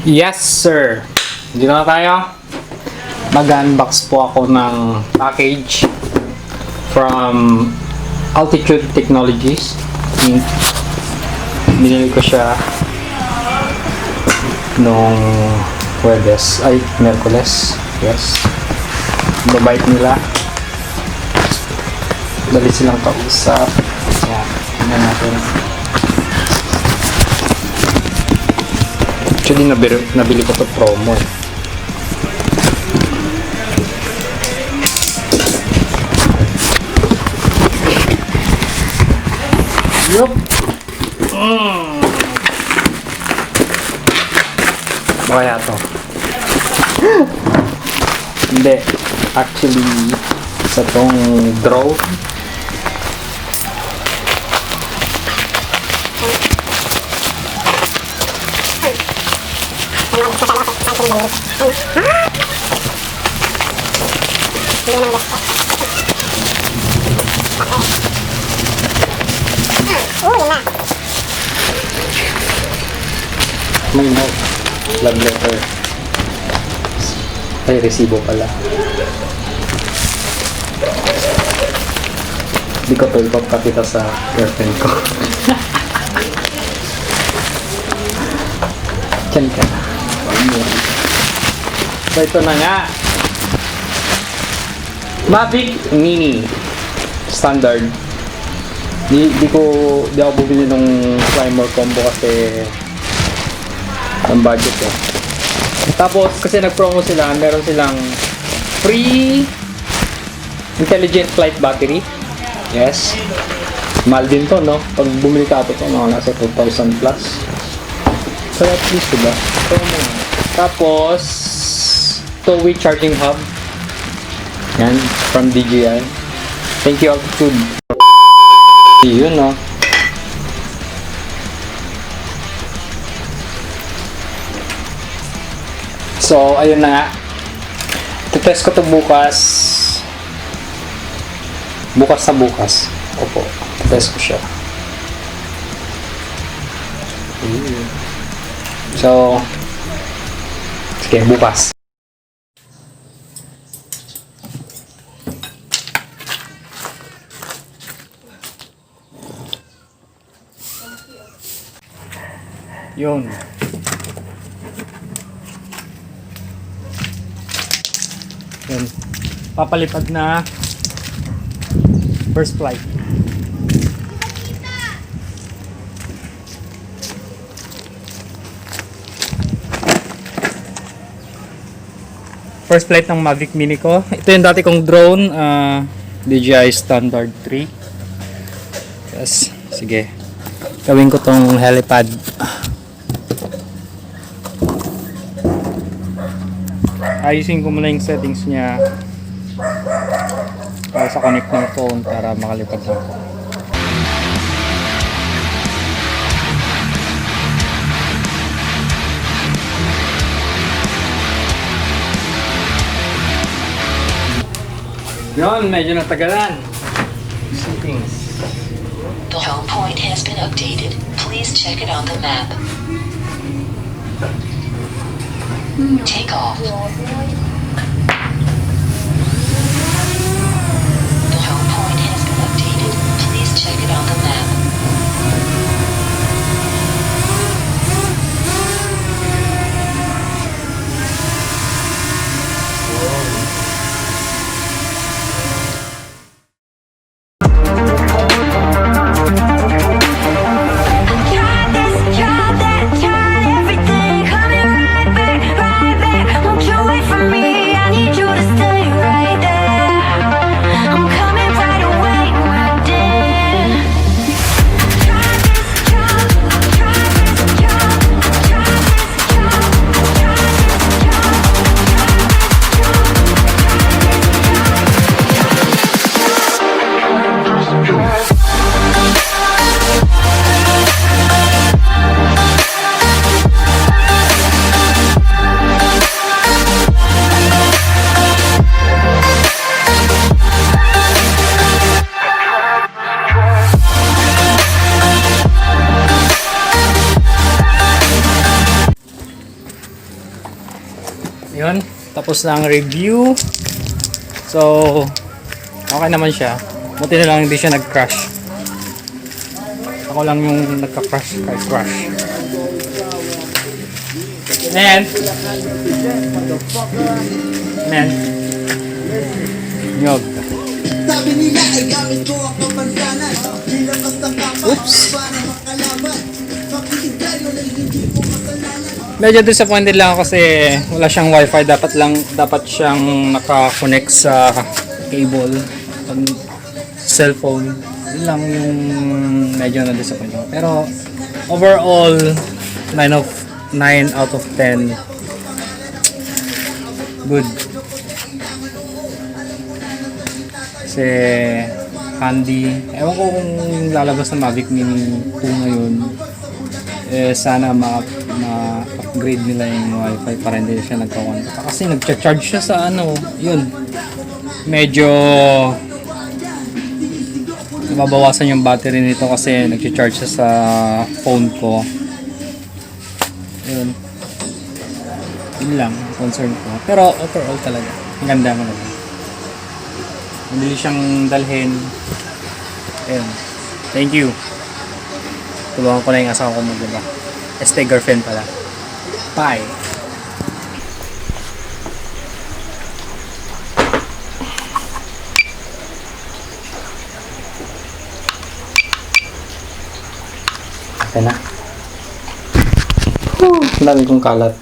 Yes, sir. Dito na tayo. Mag-unbox po ako ng package from Altitude Technologies Inc. Binili ko siya nung Merkules. Yes. Babait nila. Dali silang kausap. Yan. Tingnan natin. Actually, nabili ko to promo. Yup. Kaya to. Hindi. Actually, sa tong drone. May note. Love letter. Ay, resibo pala. Hindi ko to ipapakita sa girlfriend ko. Diyan ka na. So, ito na nga. Mavic Mini Standard. Di ako bumili ng climber combo kasi ang budget ko. Tapos kasi nag-promo sila, meron silang free intelligent flight battery. Yes. Mahal din to, no? Pag bumili ka ito, mga nasa 2,000 plus. So at least, diba? Promo. Tapos 2-way charging hub. Yan, from DJI. Thank you, Altitude. Yun, no? So, ayun na nga. Test ko to bukas. Bukas. Opo. Test ko siya. So, sige, bukas. Yun. Yun. Papalipad na first flight. First flight ng Mavic Mini ko. Ito yung dati kong drone, DJI Standard 3. Yes, sige. Gawin ko tong helipad. Ayusin ko muna yung settings niya para sa connect ng phone para makalipad na ako. Yun, medyo natagalan. Settings. The home point has been updated. Please check it on the map. Take off. The home point has been updated. Please check it on the map. Everything coming right back, won't you wait for me? Tapos na ang review. So, okay naman siya. Buti na lang hindi siya nag-crash. Ako lang yung nagka-crash kay crash. Man. Nyog. Sabi nila ay gamit ko ang kapansanan. Nilakas ng kapal para makalaban. Pakikigayo na hindi ko kasalanan. Medyo disappointed lang ako kasi wala siyang wifi. Dapat siyang naka-connect sa cable. Pag cellphone. Yun lang yung medyo na-disappoint ako. Pero overall 9 out of 10 good. Kasi handy. Ewan ko kung lalabas na Mavic Mini 2 ngayon. Sana ma-upgrade nila yung wifi para hindi siya nagka-1. Kasi nagcha-charge siya sa yun. Medyo mababawasan yung battery nito kasi nagcha-charge siya sa phone ko. Yun. Yun lang, concern ko. Pero overall talaga, ang ganda mo naman. Mabili siyang dalhin. Ayun. Thank you. Tulungan ko na yung asawa ko maglaba. Girlfriend pala. Bye. Okay na. Ang dami kong kalat.